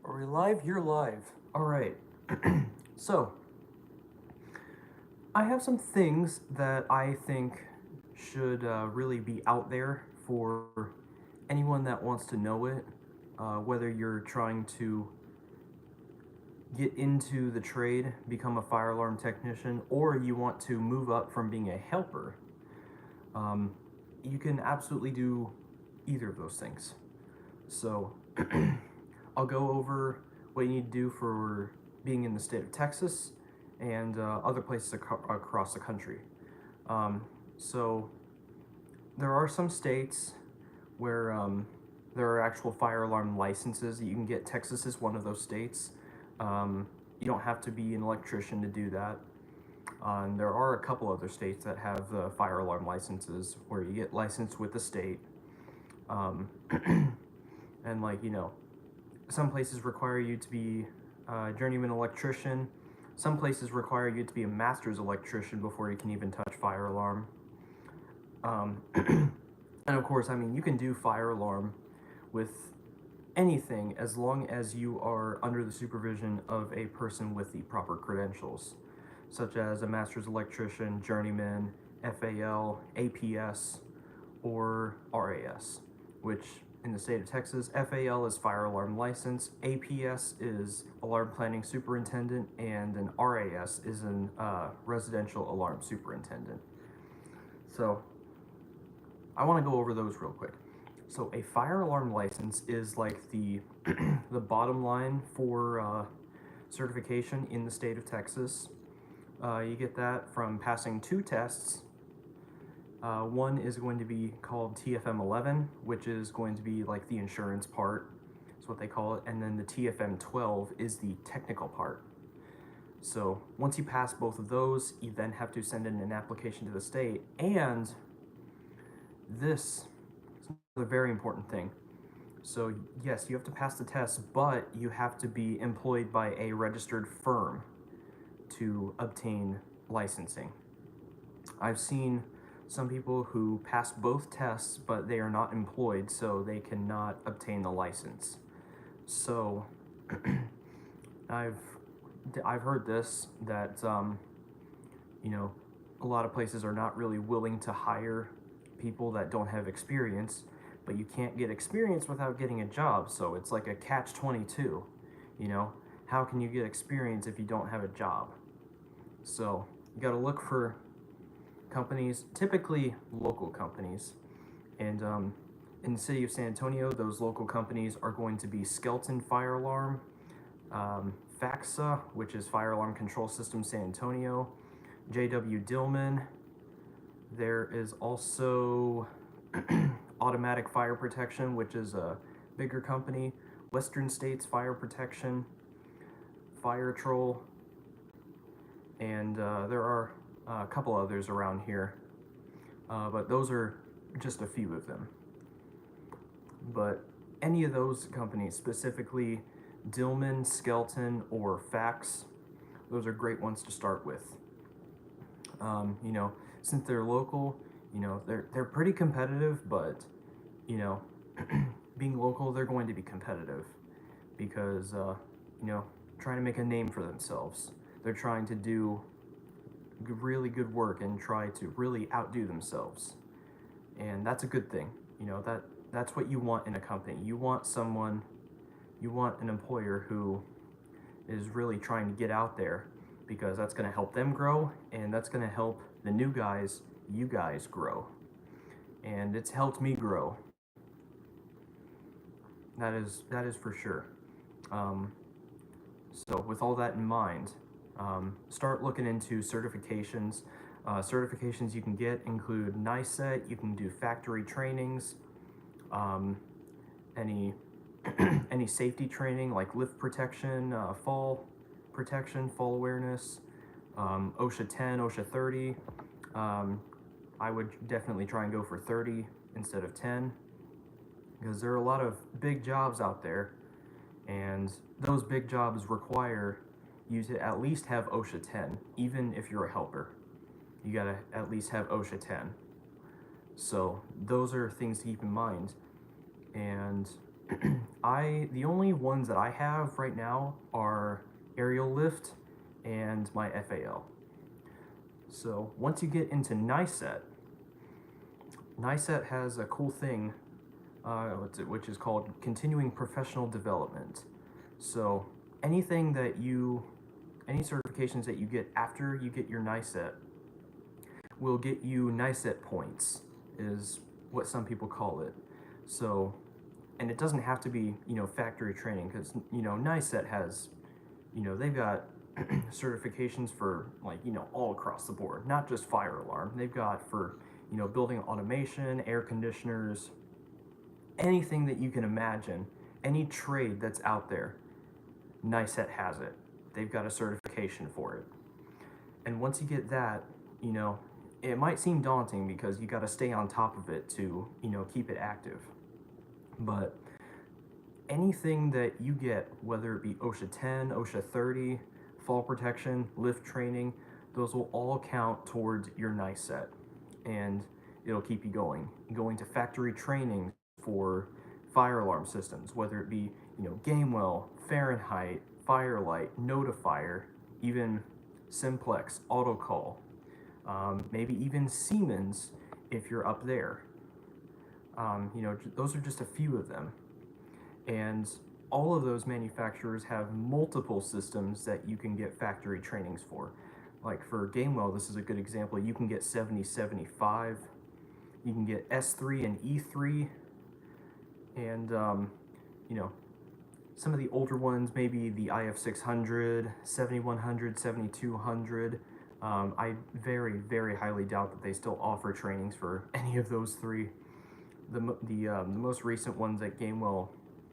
Are we live? You're live. All right. So, I have some things that I think should really be out there for anyone that wants to know it, whether you're trying to get into the trade, become a fire alarm technician, or you want to move up from being a helper. Um, you can absolutely do either of those things. So, I'll go over what you need to do for being in the state of Texas and other places across the country. Um, so, there are some states where there are actual fire alarm licenses that you can get. Texas is one of those states. You don't have to be an electrician to do that. And there are a couple other states that have the fire alarm licenses where you get licensed with the state. Um, and some places require you to be a journeyman electrician. Some places require you to be a master's electrician before you can even touch fire alarm. And of course, you can do fire alarm with anything as long as you are under the supervision of a person with the proper credentials, such as a master's electrician, journeyman, FAL, APS, or RAS, which in the state of Texas, FAL is fire alarm license, APS is alarm planning superintendent, and an RAS is an residential alarm superintendent. So I want to go over those real quick. So a fire alarm license is like the the bottom line for certification in the state of Texas. You get that from passing two tests. One is going to be called TFM 11, which is going to be like the insurance part. That's what they call it. And then the TFM 12 is the technical part. So once you pass both of those, you then have to send in an application to the state. And this is a very important thing. So yes, you have to pass the test, but you have to be employed by a registered firm to obtain licensing. I've seen some people who pass both tests, but they are not employed, so they cannot obtain the license. So I've heard this, that a lot of places are not really willing to hire people that don't have experience, but you can't get experience without getting a job, so it's like a catch-22. How can you get experience if you don't have a job? So you got to look for companies, typically local companies. And in the city of San Antonio, those local companies are going to be Skelton Fire Alarm, FACSA, which is Fire Alarm Control System San Antonio, J.W. Dillman. There is also Automatic Fire Protection, which is a bigger company, Western States Fire Protection, Fire Troll, and there are a couple others around here, but those are just a few of them. But any of those companies, specifically Dillman, Skelton, or Fax, those are great ones to start with. Since they're local, they're pretty competitive, but being local, they're going to be competitive because trying to make a name for themselves. They're trying to do really good work and try to really outdo themselves, and that's a good thing. That's what you want in a company. You want an employer who is really trying to get out there, because that's going to help them grow, and that's going to help the new guys, you guys, grow. And it's helped me grow. That is for sure. So with all that in mind, start looking into certifications. Certifications you can get include NICET. You can do factory trainings, any any safety training like lift protection, fall protection, fall awareness, OSHA 10, OSHA 30. I would definitely try and go for 30 instead of 10, because there are a lot of big jobs out there, and those big jobs require you to at least have OSHA 10. Even if you're a helper, you gotta at least have OSHA 10. So those are things to keep in mind. And The only ones that I have right now are Aerial Lift and my FAL. So once you get into NICET, NICET has a cool thing, which is called Continuing Professional Development. So anything that any certifications that you get after you get your NICET will get you NICET points, is what some people call it. So, and it doesn't have to be, factory training, because, NICET has, they've got certifications for, like, all across the board, not just fire alarm. They've got for, building automation, air conditioners, anything that you can imagine, any trade that's out there, NICET has it. They've got a certification for it. And once you get that, you know, it might seem daunting because you got to stay on top of it to, keep it active. But anything that you get, whether it be OSHA 10, OSHA 30, fall protection, lift training, those will all count towards your NICET. And it'll keep you going to factory training for fire alarm systems, whether it be, Gamewell, Fahrenheit, Firelight, Notifier, even Simplex, AutoCall, maybe even Siemens if you're up there. Those are just a few of them. And all of those manufacturers have multiple systems that you can get factory trainings for. Like for Gamewell, this is a good example. You can get 7075, you can get S3 and E3, and some of the older ones, maybe the IF600, 7100, 7200. I very, very highly doubt that they still offer trainings for any of those three. The most recent ones that Gamewell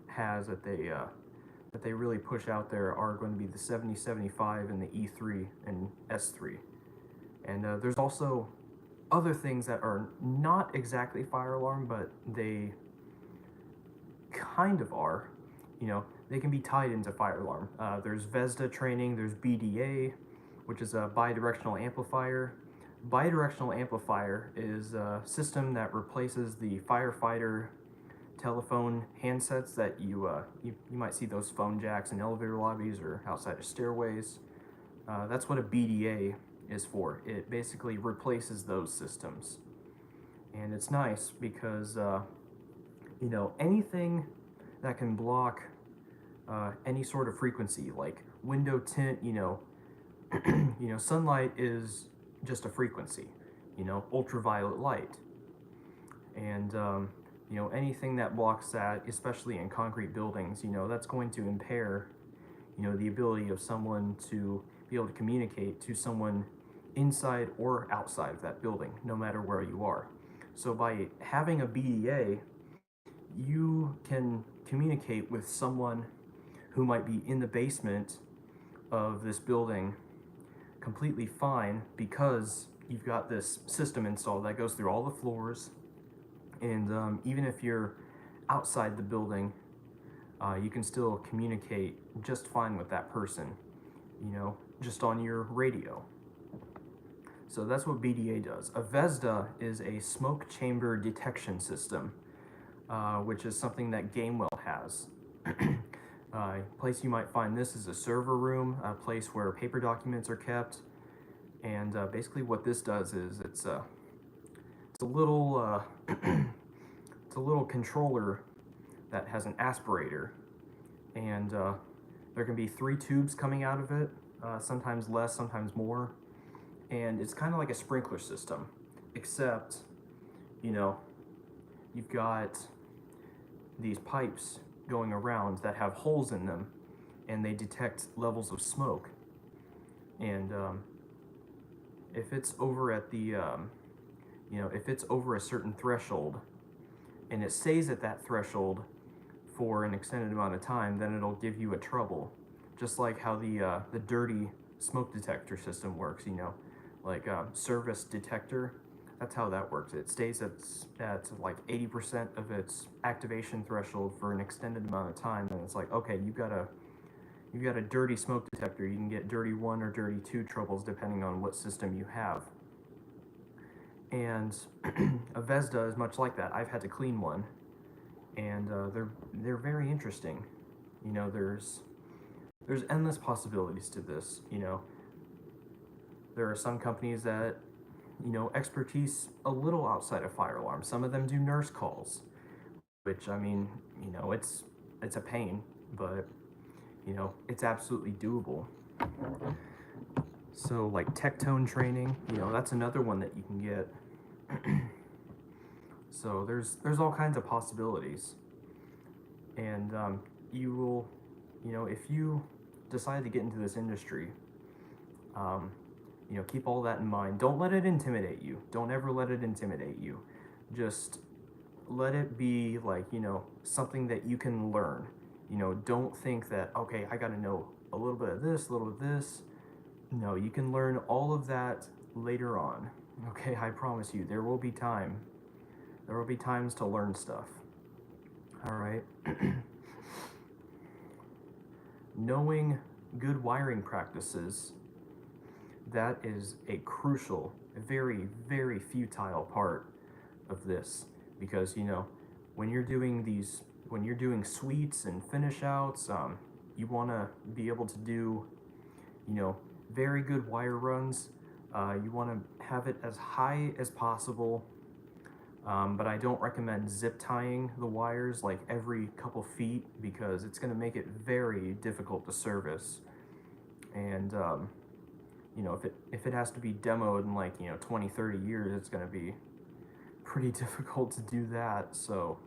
has that they really push out there are going to be the 7075 and the E3 and S3. And there's also other things that are not exactly fire alarm, but they kind of are. They can be tied into fire alarm. There's VESDA training, there's BDA, which is a bidirectional amplifier. Bidirectional amplifier is a system that replaces the firefighter telephone handsets that you might see, those phone jacks in elevator lobbies or outside of stairways. That's what a BDA is for. It basically replaces those systems. And it's nice because, anything that can block any sort of frequency, like window tint, sunlight is just a frequency, ultraviolet light. And, anything that blocks that, especially in concrete buildings, that's going to impair, the ability of someone to be able to communicate to someone inside or outside of that building, no matter where you are. So by having a BDA, you can communicate with someone who might be in the basement of this building completely fine because you've got this system installed that goes through all the floors. And even if you're outside the building, you can still communicate just fine with that person, just on your radio. So that's what BDA does. A VESDA is a smoke chamber detection system, which is something that Gamewell has. Place you might find this is a server room, a place where paper documents are kept. And basically what this does is it's a little it's a little controller that has an aspirator, and there can be 3 tubes coming out of it, sometimes less, sometimes more. And it's kind of like a sprinkler system, except, you've got these pipes going around that have holes in them, and they detect levels of smoke. And if it's over at the, if it's over a certain threshold, and it stays at that threshold for an extended amount of time, then it'll give you a trouble. Just like how the dirty smoke detector system works, like service detector. That's how that works. It stays at like 80% of its activation threshold for an extended amount of time, and it's like, okay, you've got a dirty smoke detector. You can get dirty 1 or dirty 2 troubles depending on what system you have. And a VESDA is much like that. I've had to clean one, and they're very interesting. You know, there's endless possibilities to this. You know, there are some companies that, you know, expertise a little outside of fire alarm. Some of them do nurse calls, which, I mean, you know, it's a pain, but you know, it's absolutely doable. So like Tectone training, you know, that's another one that you can get. So there's all kinds of possibilities, and you will, you know, if you decide to get into this industry, um, you know, keep all that in mind. Don't let it intimidate you. Don't ever let it intimidate you. Just let it be like, you know, something that you can learn. You know, don't think that, okay, I got to know a little bit of this, a little bit of this. No, you can learn all of that later on. Okay, I promise you, there will be time. There will be times to learn stuff. All right. Knowing good wiring practices, that is a crucial, very, very futile part of this, because you know, when you're doing suites and finish outs, you want to be able to do, you know, very good wire runs. You want to have it as high as possible, but I don't recommend zip tying the wires like every couple feet, because it's going to make it very difficult to service. And you know, if it has to be demoed in like, you know, 20, 30 years, it's going to be pretty difficult to do that. So,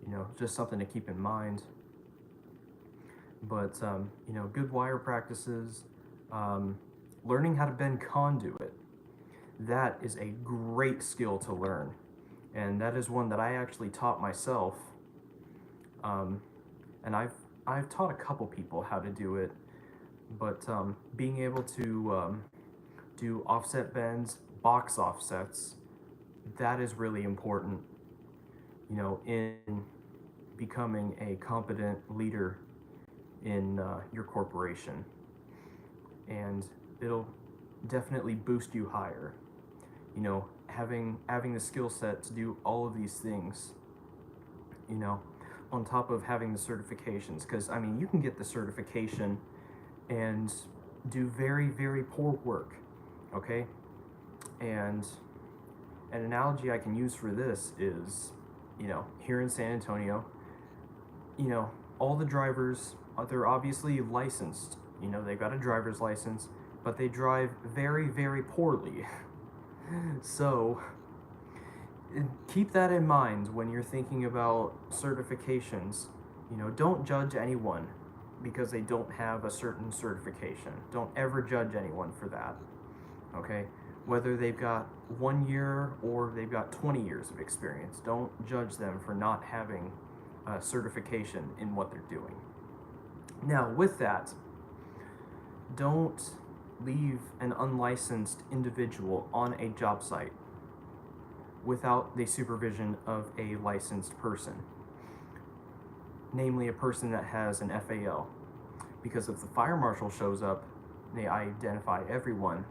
you know, just something to keep in mind. But you know, good wire practices, um, learning how to bend conduit, that is a great skill to learn, and that is one that I actually taught myself. Um, and I've taught a couple people how to do it, but being able to do offset bends, box offsets, that is really important. You know, in becoming a competent leader in your corporation, and it'll definitely boost you higher. You know, having the skill set to do all of these things, you know, on top of having the certifications, because I mean, you can get the certification and do very, very poor work. Okay. And an analogy I can use for this is, you know, here in San Antonio, you know, all the drivers, they're obviously licensed. You know, they've got a driver's license, but they drive very, very poorly. So keep that in mind when you're thinking about certifications. You know, don't judge anyone because they don't have a certain certification. Don't ever judge anyone for that. Okay? Whether they've got 1 year or they've got 20 years of experience, don't judge them for not having a certification in what they're doing. Now, with that, don't leave an unlicensed individual on a job site without the supervision of a licensed person, namely a person that has an FAL. Because if the fire marshal shows up, they identify everyone,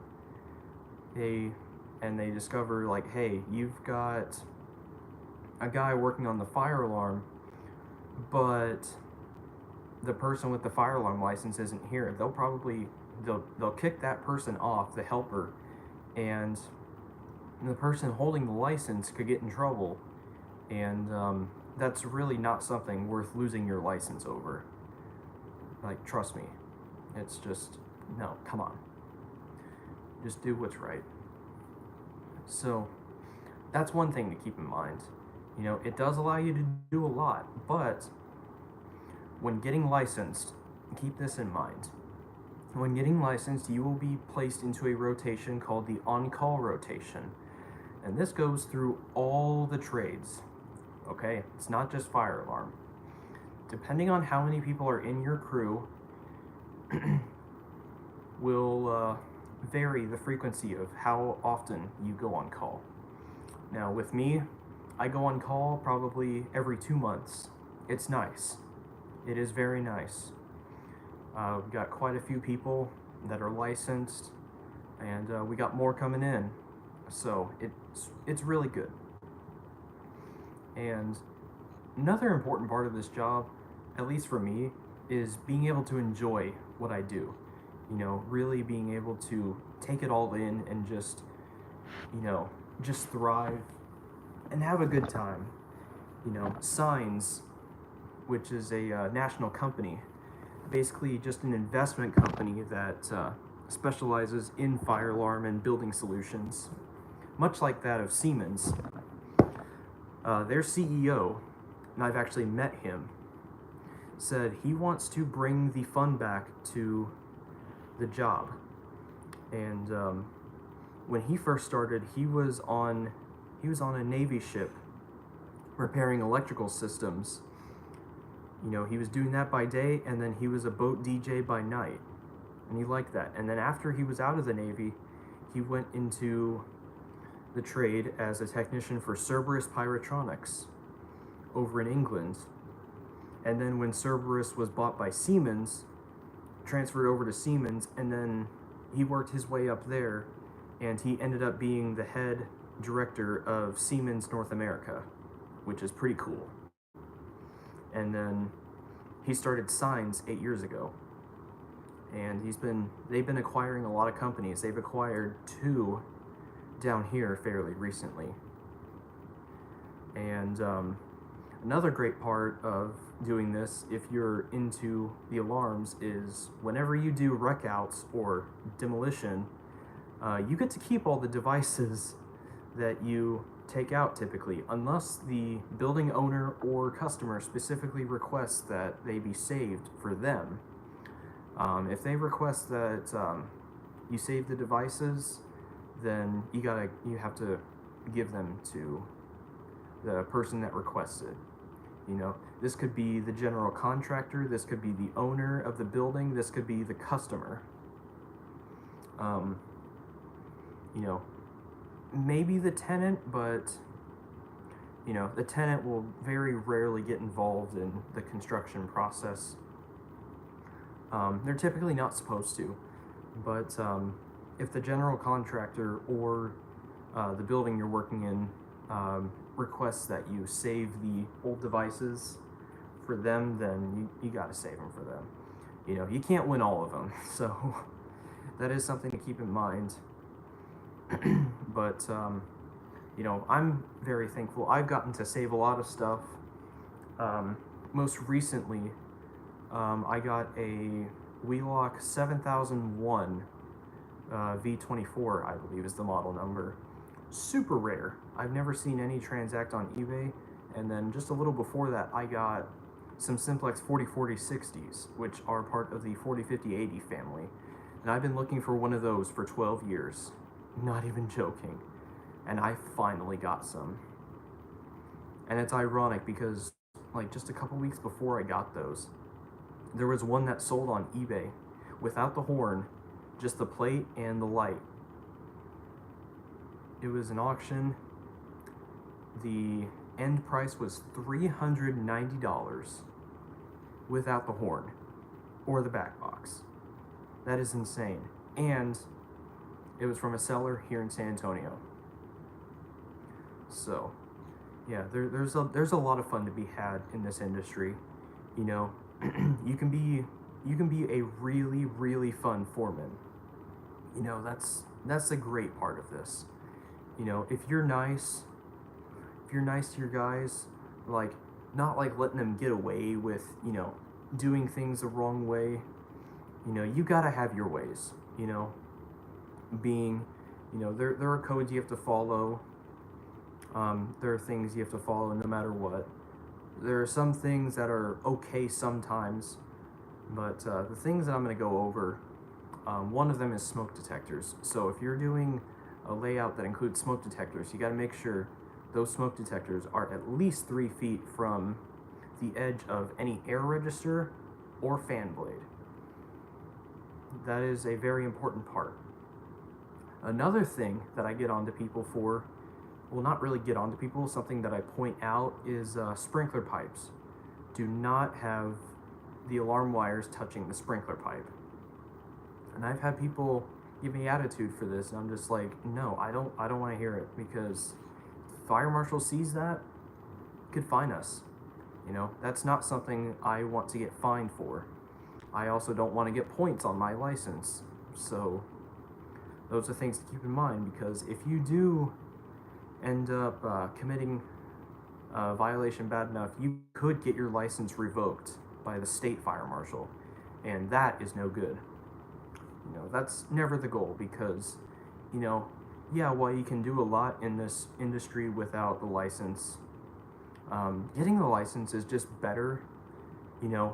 and they discover like, hey, you've got a guy working on the fire alarm, but the person with the fire alarm license isn't here. They'll kick that person off, the helper, and the person holding the license could get in trouble, and that's really not something worth losing your license over. Like, trust me, it's just, no, come on. Just do what's right. So, that's one thing to keep in mind. You know, it does allow you to do a lot, but when getting licensed, keep this in mind. When getting licensed, you will be placed into a rotation called the on-call rotation. And this goes through all the trades, okay? It's not just fire alarm. Depending on how many people are in your crew, will vary the frequency of how often you go on call. Now, with me, I go on call probably every 2 months. It's nice. It is very nice. We've got quite a few people that are licensed, and we got more coming in. So it's really good. And Another important part of this job, at least for me, is being able to enjoy what I do. Really being able to take it all in and you know, just thrive and have a good time. Signs, which is a national company, basically just an investment company that specializes in fire alarm and building solutions, much like that of Siemens. Their CEO, and I've actually met him, said he wants to bring the fun back to the job. And when he first started, he was on a Navy ship repairing electrical systems. He was doing that by day, and then he was a boat DJ by night, and he liked that. And then after he was out of the Navy, he went into the trade as a technician for Cerberus Pyrotronics over in England. And then when Cerberus was bought by Siemens, transferred over to Siemens, and then he worked his way up there, and he ended up being the head director of Siemens North America, which is pretty cool. And then he started Signs 8 years ago, and they've been acquiring a lot of companies. They've acquired 2 down here fairly recently. And another great part of doing this, if you're into the alarms, is whenever you do wreck outs or demolition, you get to keep all the devices that you take out typically, unless the building owner or customer specifically requests that they be saved for them. If they request that you save the devices, then you have to give them to the person that requests it. This could be the general contractor, this could be the owner of the building, this could be the customer. Maybe the tenant, but the tenant will very rarely get involved in the construction process. They're typically not supposed to, but if the general contractor or the building you're working in requests that you save the old devices for them, then you got to save them for them. You can't win all of them, so that is something to keep in mind. But I'm very thankful. I've gotten to save a lot of stuff. Most recently, I got a Wheelock 7001 V24, I believe is the model number. Super rare. I've never seen any transact on eBay. And then just a little before that, I got some Simplex 404060s, which are part of the 405080 family. And I've been looking for one of those for 12 years. Not even joking. And I finally got some. And it's ironic because, just a couple weeks before I got those, there was one that sold on eBay without the horn, just the plate and the light. It was an auction. The end price was $390 without the horn or the back box. That is insane. And it was from a seller here in San Antonio. So, yeah, there's a lot of fun to be had in this industry. You can be a really, really fun foreman. That's a great part of this. If you're nice to your guys, not letting them get away with, doing things the wrong way. You gotta have your ways, being, there are codes you have to follow. There are things you have to follow no matter what. There are some things that are okay sometimes, but the things that I'm going to go over, one of them is smoke detectors. So if you're doing a layout that includes smoke detectors, you got to make sure those smoke detectors are at least 3 feet from the edge of any air register or fan blade. That is a very important part. Another thing that I get onto people for, well, not really get onto people, something that I point out is sprinkler pipes. Do not have the alarm wires touching the sprinkler pipe. And I've had people give me attitude for this, and I'm just like, no, I don't want to hear it, because if the fire marshal sees that, he could fine us. That's not something I want to get fined for. I also don't want to get points on my license. So those are things to keep in mind, because if you do end up committing a violation bad enough, you could get your license revoked by the state fire marshal, and that is no good. That's never the goal, because, you know, yeah, while you can do a lot in this industry without the license, getting the license is just better,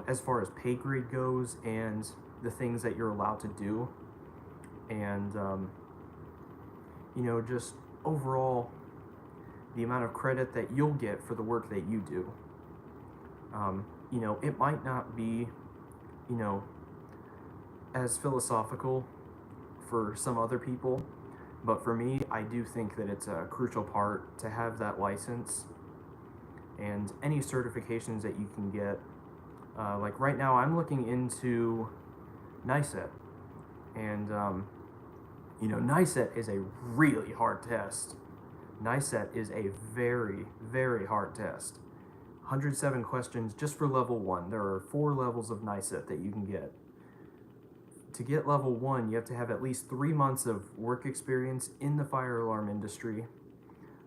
as far as pay grade goes and the things that you're allowed to do. And, just overall, the amount of credit that you'll get for the work that you do. It might not be, you know, as philosophical for some other people, but for me, I do think that it's a crucial part to have that license and any certifications that you can get. Like right now, I'm looking into NICET, and NICET is a really hard test. NICET is a very, very hard test. 107 questions just for level 1. There are 4 levels of NICET that you can get. To get level 1, you have to have at least 3 months of work experience in the fire alarm industry.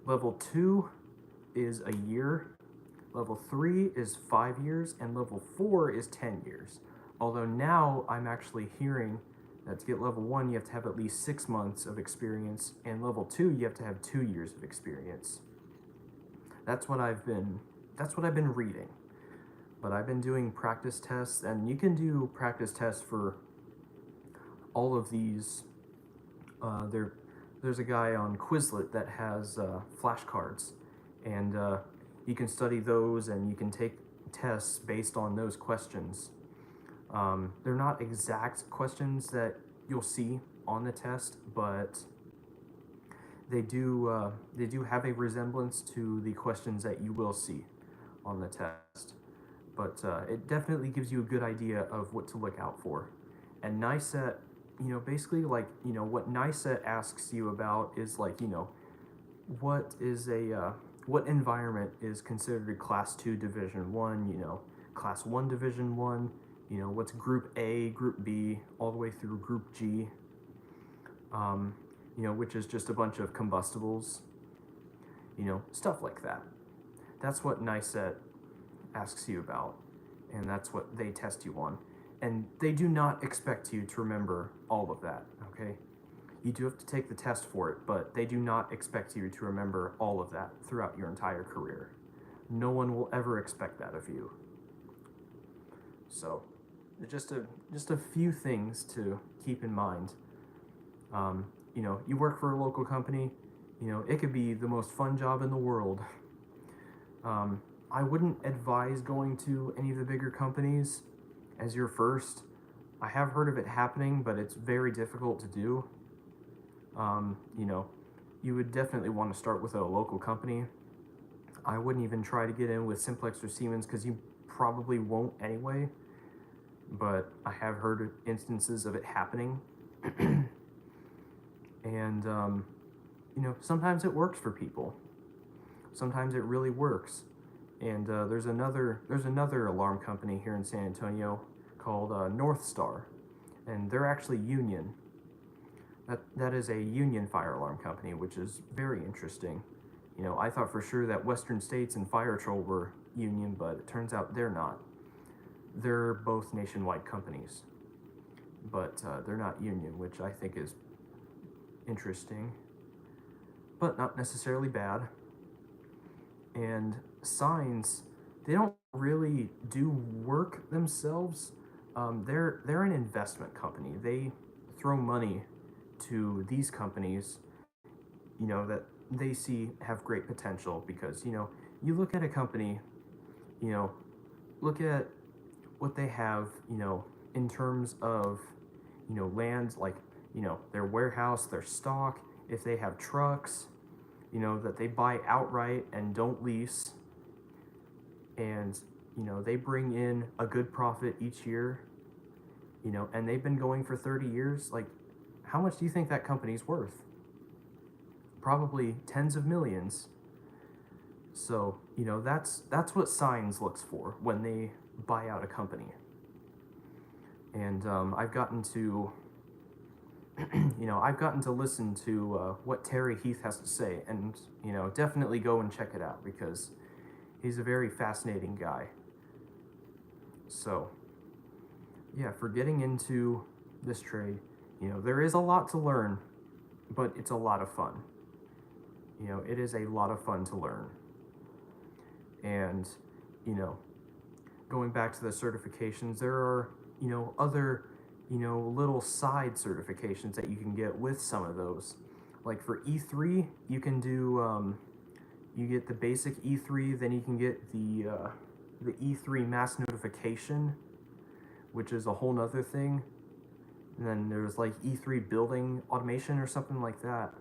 Level 2 is a year. Level 3 is 5 years, and level 4 is 10 years. Although now I'm actually hearing that to get level 1, you have to have at least 6 months of experience, and level 2, you have to have 2 years of experience. That's what I've been reading. But I've been doing practice tests, and you can do practice tests for all of these. There's a guy on Quizlet that has flashcards, and you can study those, and you can take tests based on those questions. They're not exact questions that you'll see on the test, but they do have a resemblance to the questions that you will see on the test. But it definitely gives you a good idea of what to look out for. And NICET, basically, like, what NICET asks you about is, like, what is what environment is considered a Class 2 Division 1, Class 1 Division 1, what's Group A, Group B, all the way through Group G, which is just a bunch of combustibles, stuff like that. That's what NICET asks you about, and that's what they test you on. And they do not expect you to remember all of that, okay? You do have to take the test for it, but they do not expect you to remember all of that throughout your entire career. No one will ever expect that of you. So, just a few things to keep in mind. You work for a local company, it could be the most fun job in the world. I wouldn't advise going to any of the bigger companies as your first. I have heard of it happening, but it's very difficult to do. You would definitely want to start with a local company. I wouldn't even try to get in with Simplex or Siemens, because you probably won't anyway. But I have heard instances of it happening. And, sometimes it works for people. Sometimes it really works. And there's another alarm company here in San Antonio called North Star, and they're actually union. That is a union fire alarm company, which is very interesting. I thought for sure that Western States and Fire Patrol were union, but it turns out they're not. They're both nationwide companies, but they're not union, which I think is interesting, but not necessarily bad. And signs, they don't really do work themselves. They're an investment company. They throw money to these companies, that they see have great potential, because, you look at a company, look at what they have, in terms of, lands, like, their warehouse, their stock, if they have trucks, that they buy outright and don't lease, and, they bring in a good profit each year, and they've been going for 30 years, like, how much do you think that company's worth? Probably tens of millions. So, that's what Signs looks for when they buy out a company. And I've gotten to, I've gotten to listen to what Terry Heath has to say, and definitely go and check it out because he's a very fascinating guy. So, yeah, for getting into this trade, there is a lot to learn, but it's a lot of fun. It is a lot of fun to learn. And, you know, going back to the certifications, there are, other, little side certifications that you can get with some of those. Like for E3, you can do, you get the basic E3, then you can get the E3 mass notification, which is a whole nother thing. And then there's like E3 building automation or something like that.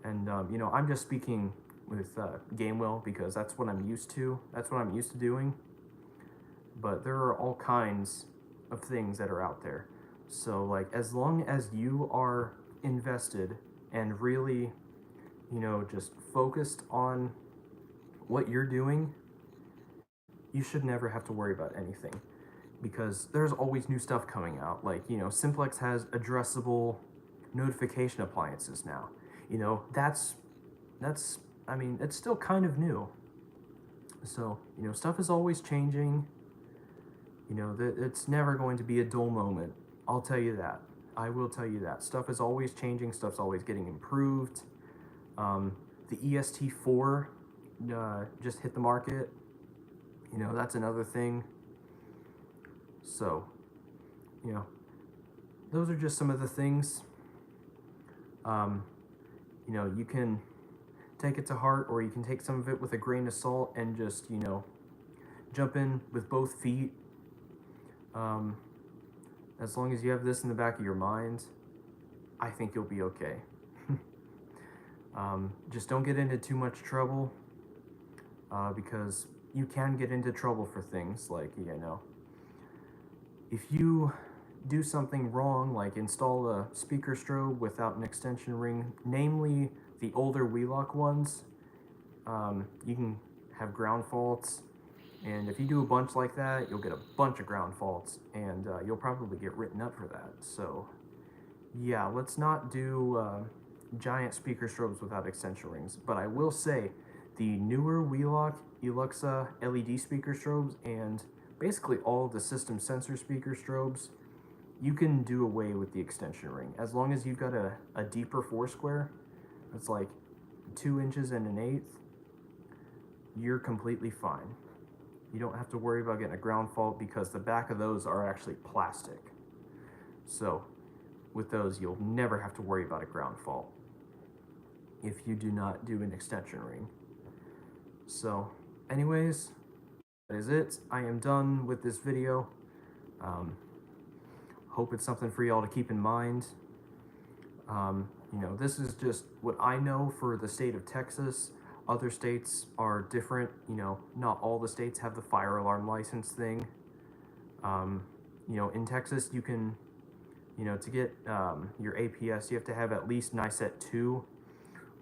And, I'm just speaking with Gamewell because that's what I'm used to. That's what I'm used to doing. But there are all kinds of things that are out there. So, like, as long as you are invested and really, just focused on what you're doing, you should never have to worry about anything because there's always new stuff coming out. Like, Simplex has addressable notification appliances now. That's I mean, it's still kind of new. So, stuff is always changing. It's never going to be a dull moment. I'll tell you that. I will tell you that. Stuff is always changing, stuff's always getting improved. The EST4 just hit the market. That's another thing. So, those are just some of the things. You can take it to heart, or you can take some of it with a grain of salt and just, jump in with both feet. As long as you have this in the back of your mind, I think you'll be okay. Just don't get into too much trouble, because you can get into trouble for things like, if you do something wrong, like install a speaker strobe without an extension ring, namely the older Wheelock ones, you can have ground faults. And if you do a bunch like that, you'll get a bunch of ground faults, and you'll probably get written up for that. So, yeah, let's not do giant speaker strobes without extension rings. But I will say, the newer Wheelock Eluxa LED speaker strobes and basically all of the system sensor speaker strobes, you can do away with the extension ring. As long as you've got a deeper foursquare, it's like 2 inches and 1/8, you're completely fine. You don't have to worry about getting a ground fault because the back of those are actually plastic. So with those, you'll never have to worry about a ground fault if you do not do an extension ring. So anyways, that is it. I am done with this video. Hope it's something for y'all to keep in mind. This is just what I know for the state of Texas. Other states are different. Not all the states have the fire alarm license thing. In Texas, you can, to get your APS, you have to have at least NICET 2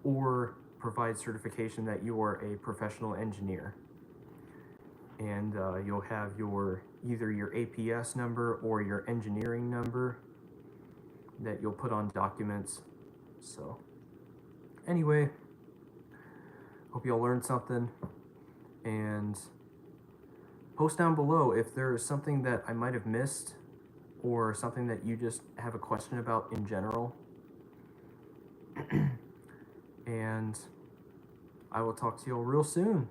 or provide certification that you are a professional engineer. And you'll have either your APS number or your engineering number that you'll put on documents. So anyway, hope y'all learned something, and post down below if there's something that I might have missed or something that you just have a question about in general. And I will talk to y'all real soon.